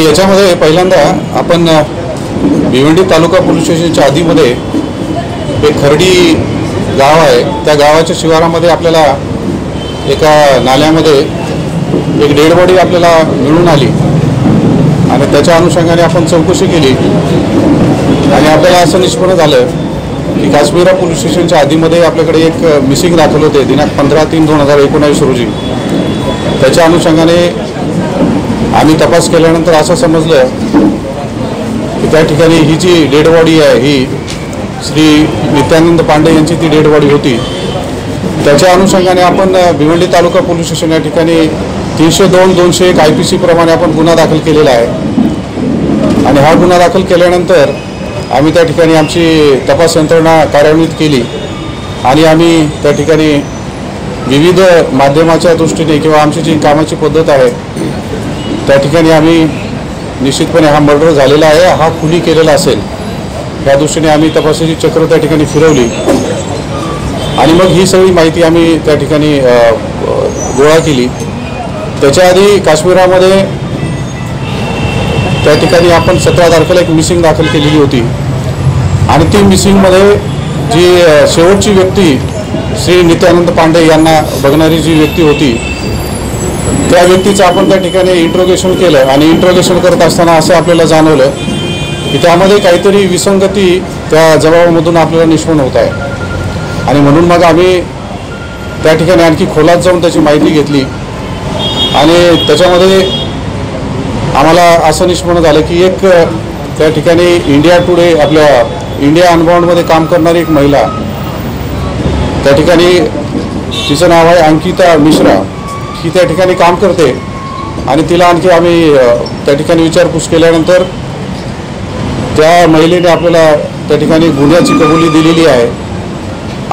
याच्यामध्ये पहिल्यांदा आपण भिवंडी तालुका पोलीस स्टेशनच्या आधीमध्ये एक खर्डी गाव आहे, त्या गावाच्या शिवारामध्ये आपल्याला एका नाल्यामध्ये एक डेड बॉडी आपल्याला मिळून आली आणि त्याच्या अनुषंगाने आपण चौकशी केली आणि आपल्याला असं निष्पन्न झालं की काश्मीरा पोलीस स्टेशनच्या आधीमध्ये आपल्याकडे एक मिसिंग दाखल होते दिनांक 15/3/2019 रोजी। त्याच्या अनुषंगाने आम्ही तपास केल्यानंतर असं समजलं की त्या ठिकाणी ही जी डेड बॉडी आहे ही श्री नित्यानंद पांडे यांची ती डेड बॉडी होती। त्याच्या अनुषंगाने आपण भिवंडी तालुका पोलीस स्टेशन या ठिकाणी 302/201 IPC प्रमाणे आपण गुन्हा दाखल केलेला आहे आणि हा गुन्हा दाखल केल्यानंतर आम्ही त्या ठिकाणी आमची तपास यंत्रणा कार्यान्वित केली आणि आम्ही त्या ठिकाणी विविध माध्यमाच्या दृष्टीने किंवा आमची जी कामाची पद्धत आहे त्या ठिकाणी आम्ही निश्चितपणे हा मर्डर झालेला आहे, हा खुनी केलेला असेल या दृष्टीने आम्ही तपासाची चक्र त्या ठिकाणी फिरवली आणि मग ही सगळी माहिती आम्ही त्या ठिकाणी गोळा केली। त्याच्या आधी काश्मीरामध्ये त्या ठिकाणी आपण 17 तारखेला एक मिसिंग दाखल केलेली होती आणि ती मिसिंगमध्ये जी शेवटची व्यक्ती श्री नित्यानंद पांडे यांना बघणारी जी व्यक्ती होती त्या व्यक्तीचं आपण त्या ठिकाणी इंट्रोगेशन केलं आणि इंट्रोगेशन करत असताना असं आपल्याला जाणवलं की त्यामध्ये काहीतरी विसंगती त्या जबाबामधून आपल्याला निष्पन्न होत आहे आणि म्हणून मग आम्ही त्या ठिकाणी आणखी खोलात जाऊन त्याची माहिती घेतली आणि त्याच्यामध्ये आम्हाला असं निष्पन्न झालं की एक त्या ठिकाणी इंडिया टुडे आपल्या इंडिया अनबाउंडमध्ये काम करणारी एक महिला, त्या ठिकाणी तिचं नाव आहे अंकिता मिश्रा, ही त्या ठिकाणी काम करते आणि तिला आणखी आम्ही त्या ठिकाणी विचारपूस केल्यानंतर त्या महिलेने आपल्याला त्या ठिकाणी गुन्ह्याची कबुली दिलेली आहे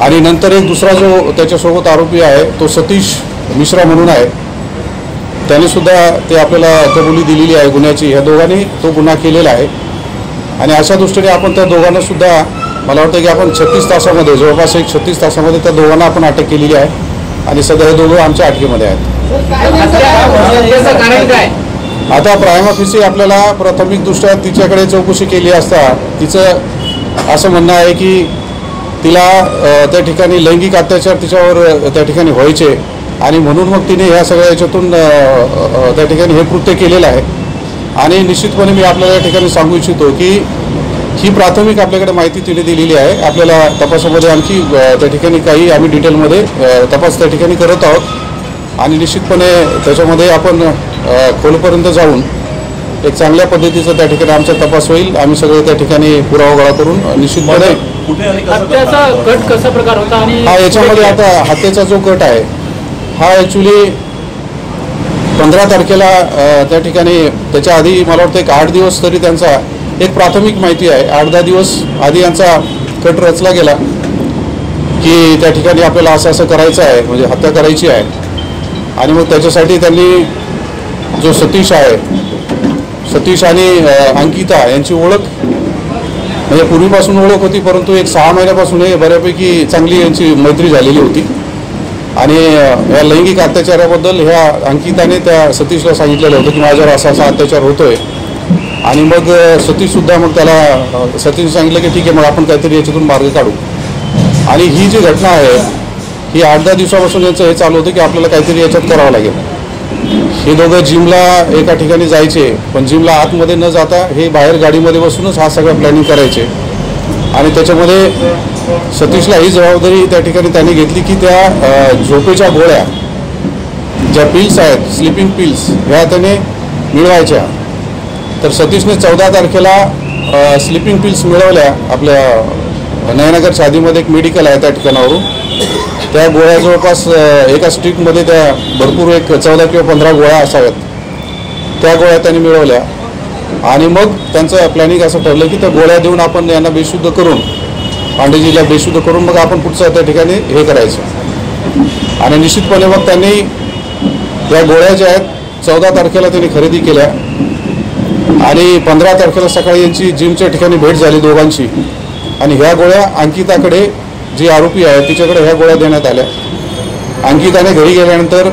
आणि नंतर एक दुसरा जो त्याच्यासोबत आरोपी आहे तो सतीश मिश्रा म्हणून आहे, त्याने सुद्धा ते आपल्याला कबुली दिलेली आहे गुन्ह्याची। ह्या दोघांनी तो गुन्हा केलेला आहे आणि अशा दृष्टीने आपण त्या दोघांना सुद्धा मला वाटतं की आपण 36 तासामध्ये जवळपास 36 तासामध्ये त्या दोघांना आपण अटक केलेली आहे आणि सध्या हे दोघं आमच्या अटकेमध्ये आहेत। आता प्रायमा फेसी आपल्याला प्राथमिकदृष्ट्या तिच्याकडे चौकशी केली असता तिचं असं म्हणणं आहे की तिला त्या ठिकाणी लैंगिक अत्याचार तिच्यावर त्या ठिकाणी व्हायचे आणि म्हणून मग तिने ह्या सगळ्या याच्यातून त्या ठिकाणी हे कृत्य केलेलं आहे आणि निश्चितपणे मी आपल्याला या ठिकाणी सांगू इच्छितो की ही प्राथमिक आपल्याकडे माहिती तिने दिलेली आहे। आपल्याला तपासामध्ये आणखी त्या ठिकाणी काही आम्ही डिटेलमध्ये तपास त्या ठिकाणी करत आहोत आणि निश्चितपणे त्याच्यामध्ये आपण खोलपर्यंत जाऊन एक चांगल्या पद्धतीचा त्या ठिकाणी आमचा तपास होईल। आम्ही सगळे त्या ठिकाणी पुरावा गोळा करून निश्चितपणे हत्येचा कट कसा प्रकार होता आणि हा याच्यामध्ये आता हत्येचा जो कट आहे हा ॲक्च्युली 15 तारखेला त्या ठिकाणी त्याच्या आधी मला वाटतं एक 8 दिवस तरी त्यांचा एक प्राथमिक माहिती आहे, 8-10 दिवस आधी यांचा कट रचला गेला की त्या ठिकाणी आपल्याला असं करायचं आहे, म्हणजे हत्या करायची आहे आणि मग त्याच्यासाठी त्यांनी जो सतीश आणि अंकिता यांची ओळख म्हणजे पूर्वीपासून ओळख होती परंतु एक 6 महिन्यापासून हे बऱ्यापैकी चांगली यांची मैत्री झालेली होती आणि या लैंगिक अत्याचाराबद्दल ह्या अंकिताने त्या सतीशला सांगितलेलं होतं की माझ्यावर असा अत्याचार होतोय आणि मग सतीशसुद्धा मग त्याला सतीशने सांगितलं की ठीक आहे मग आपण काहीतरी याच्यातून मार्ग काढू आणि ही जी घटना आहे ही 8-10 दिवसापासून यांचं हे चालू होतं की आपल्याला काहीतरी याच्यात करावं लागेल। हे दोघं जिमला एका ठिकाणी जायचे पण जिमला आतमध्ये न जाता हे बाहेर गाडीमध्ये बसूनच हा सगळं प्लॅनिंग करायचे आणि त्याच्यामध्ये सतीशला ही जबाबदारी त्या ठिकाणी त्यांनी घेतली की त्या झोपेच्या गोळ्या ज्या पिल्स आहेत स्लीपिंग पिल्स ह्या त्याने मिळवायच्या। तर सतीशने 14 तारखेला स्लीपिंग पिल्स मिळवल्या, आपल्या नयनगर आधीमध्ये एक मेडिकल आहे त्या ठिकाणावरून, त्या गोळ्या जवळपास एका स्ट्रिपमध्ये त्या भरपूर एक 14 किंवा 15 गोळ्या असाव्यात, त्या गोळ्या त्यांनी मिळवल्या आणि मग त्यांचं प्लॅनिंग असं ठरलं की त्या गोळ्या देऊन आपण यांना बेशुद्ध करून पांडेजीला बेशुद्ध करून मग आपण पुढचं त्या ठिकाणी हे करायचं आणि निश्चितपणे मग त्यांनी या गोळ्या ज्या आहेत 14 तारखेला त्यांनी खरेदी केल्या आणि 15 तारखेला सकाळी यांची जिमच्या ठिकाणी भेट झाली दोघांची आणि ह्या गोळ्या अंकिताकडे जी आरोपी आहे तिच्याकडे ह्या गोळ्या देण्यात आल्या। अंकिताने घरी गेल्यानंतर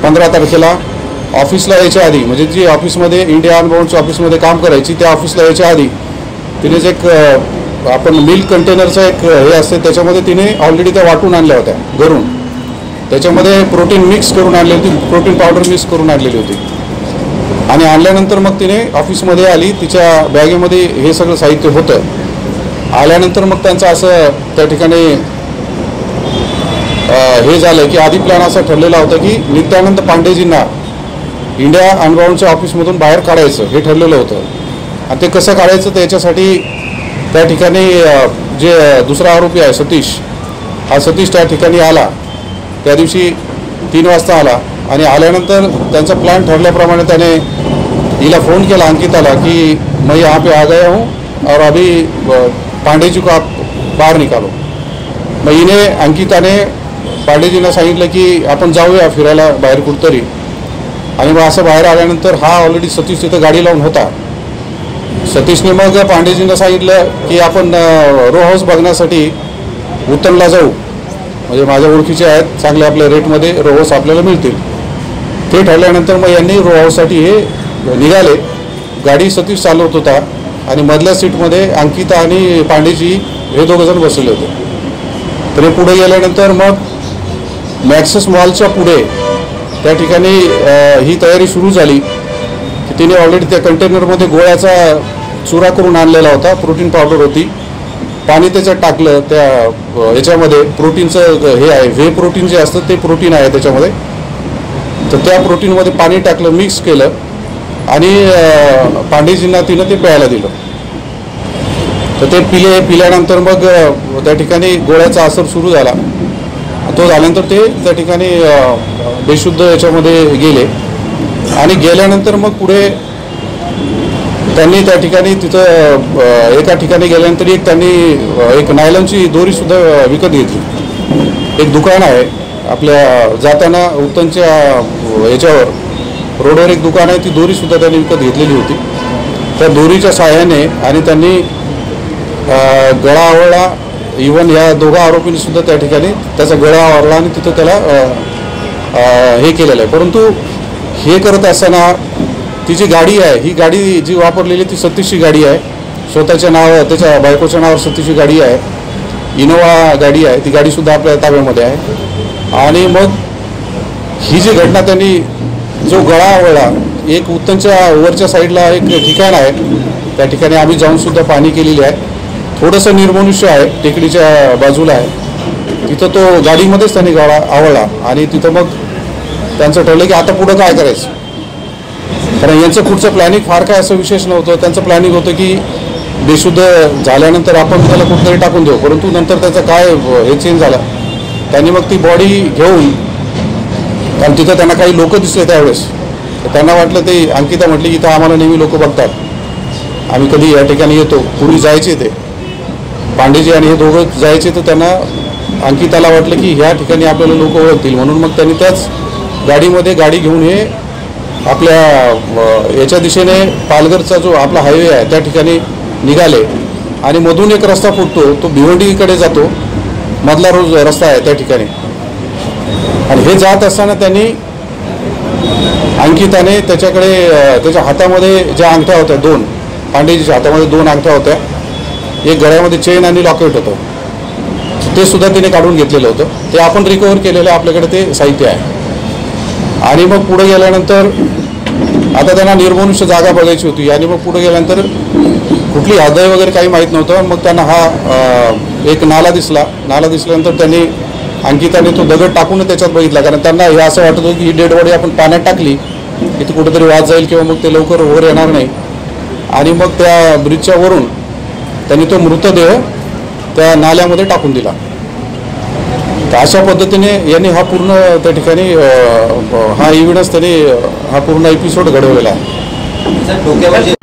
15 तारखेला ऑफिसला यायच्या आधी, म्हणजे जी ऑफिसमध्ये इंडिया अनबाउंडच्या ऑफिसमध्ये काम करायची, त्या ऑफिसला यायच्या आधी तिने एक आपण मिल्क कंटेनरचं एक हे असते, त्याच्यामध्ये तिने ऑलरेडी त्या वाटून आणल्या होत्या घरून. त्याच्यामध्ये प्रोटीन मिक्स करून आणली होती, प्रोटीन पावडर मिक्स करून आणलेली होती. आणि आणल्यानंतर मग तिने ऑफिसमध्ये आली, तिच्या बॅगेमध्ये हे सगळं साहित्य होतं. आल्यानंतर मग त्यांचं असं त्या ठिकाणी हे झालं की आधी प्लॅन असा ठरलेला होता की नित्यानंद पांडेजींना इंडिया अनबाउंडच्या ऑफिसमधून बाहेर काढायचं हे ठरलेलं होतं. आणि ते कसं काढायचं त्याच्यासाठी त्या ठिकाणी जे दुसरा आरोपी आहे सतीश, हा सतीश त्या ठिकाणी आला. त्या दिवशी 3 वाजता आला आणि आल्यानंतर त्यांचा प्लॅन ठरल्याप्रमाणे त्याने हिला फोन केला अंकिताला की मैं यहाँ पे आ गया हूँ और अभी पांडेजी को आप बाहर निकालो. मग हिने अंकिताने पांडेजींना सांगितलं की आपण जाऊया फिरायला बाहेर कुठतरी. आणि मग असं बाहेर आल्यानंतर हा ऑलरेडी सतीश तिथं गाडी लावून होता. सतीशने मग पांडेजींना सांगितलं की आपण रो हाऊस बघण्यासाठी उत्तमला जाऊ, म्हणजे माझ्या ओळखीचे आहेत, चांगले आपल्या रेटमध्ये रो हाऊस आपल्याला मिळतील. ते ठरल्यानंतर मग यांनी रो हाऊससाठी हे निघाले. गाडी सतीश चालवत होता आणि मधल्या सीटमध्ये अंकिता आणि पांडेजी हे दोघंजण बसलेले होते. तर पुढे गेल्यानंतर मग मॅक्सिस मॉलच्या पुढे त्या ठिकाणी ही तयारी सुरू झाली की तिने ऑलरेडी त्या कंटेनरमध्ये गोळ्याचा चुरा करून आणलेला होता, प्रोटीन पावडर होती. पाणी त्याच्यात टाकलं, त्या याच्यामध्ये प्रोटीनचं हे आहे, व्हे प्रोटीन जे असतं ते प्रोटीन आहे त्याच्यामध्ये. तर त्या प्रोटीनमध्ये पाणी टाकलं, मिक्स केलं आणि पांडेजींना तिनं ते प्यायला दिलं. तर ते पिल्यानंतर मग त्या ठिकाणी गोळ्याचा असर सुरू झाला. तो झाल्यानंतर ते त्या ठिकाणी बेशुद्ध याच्यामध्ये गेले. आणि गेल्यानंतर मग पुढे त्यांनी त्या ठिकाणी तिथं एका ठिकाणी गेल्यानंतर त्यांनी एक नायलॉनची दोरीसुद्धा विकत घेतली. एक दुकान आहे आपल्या जाताना उत्तनच्या याच्यावर रोडवर एक दुकान आहे, ती दोरीसुद्धा त्यांनी विकत घेतलेली होती. त्या दोरीच्या सहाय्याने आणि त्यांनी गळा आवळला. इवन या दोघा आरोपींनीसुद्धा त्या ठिकाणी त्याचा गळा आवळला आणि तिथं त्याला हे केलेलं आहे. परंतु हे करत असताना ती जी गाडी आहे, ही गाडी जी वापरलेली ती सतीशची गाडी आहे. स्वतःच्या नाव त्याच्या बायकोच्या नावावर सतीशची गाडी आहे, इनोवा गाडी आहे. ती गाडीसुद्धा आपल्या ताब्यामध्ये आहे. आणि मग ही जी घटना त्यांनी जो गळा आवळला, एक उत्तनच्या वरच्या साईडला एक ठिकाण आहे, त्या ठिकाणी आम्ही जाऊनसुद्धा पाहणी केलेली आहे. थोडंसं निर्मनुष्य आहे, टेकडीच्या बाजूला आहे. तिथं तो गाडीमध्येच त्यांनी गळा आवळला आणि तिथं मग त्यांचं ठरलं की आता पुढं काय करायचं. कारण यांचं पुढचं प्लॅनिंग फार काय असं विशेष नव्हतं. त्यांचं प्लॅनिंग होतं की बेशुद्ध झाल्यानंतर आपण त्याला कुठेतरी टाकून देऊ. परंतु नंतर त्याचं काय हे चेंज झालं. त्यांनी मग ती बॉडी घेऊन, कारण तिथं त्यांना काही लोक दिसले त्यावेळेस, तर त्यांना वाटलं, ते अंकिता म्हटली की इथं आम्हाला नेहमी लोक बघतात, आम्ही कधी या ठिकाणी येतो. पूर्वी जायचे ते पांडेजी आणि हे दोघं जायचे, तर त्यांना अंकिताला वाटलं की ह्या ठिकाणी आपल्याला लोक ओळखतील, म्हणून मग त्यांनी त्याच गाडीमध्ये गाडी घेऊन हे आपल्या याच्या दिशेने पालघरचा जो आपला हायवे आहे त्या ठिकाणी निघाले. आणि मधून एक रस्ता फुटतो, तो भिवंडीकडे जातो, मधला रोज रस्ता आहे त्या ठिकाणी. आणि हे जात असताना त्यांनी अंकिताने त्याच्याकडे त्याच्या हातामध्ये ज्या अंगठ्या होत्या, 2 पांडेजीच्या हातामध्ये 2 अंगठ्या होत्या, एक गळ्यामध्ये चेन आणि लॉकेट होतं, ते सुद्धा तिने काढून घेतलेलं होतं. ते आपण रिकव्हर केलेलं आपल्याकडे ते साहित्य आहे. आणि मग पुढे गेल्यानंतर आता त्यांना निर्मनुष्य जागा बघायची होती. आणि मग पुढे गेल्यानंतर कुठली हृदय वगैरे काही माहीत नव्हतं. मग त्यांना हा एक नाला दिसला. नाला दिसल्यानंतर त्यांनी अंकिताने तो दगड टाकून त्याच्यात बघितला, कारण त्यांना हे असं वाटत होतं की ही डेड बॉडी आपण पाण्यात टाकली की ती कुठेतरी वाद जाईल किंवा मग ते लवकर वर येणार नाही. आणि मग त्या ब्रिजच्या वरून त्यांनी तो मृतदेह त्या नाल्यामध्ये टाकून दिला. तर अशा पद्धतीने यांनी हा पूर्ण त्या ठिकाणी हा एव्हिडन्स त्यांनी हा पूर्ण एपिसोड घडवलेला आहे.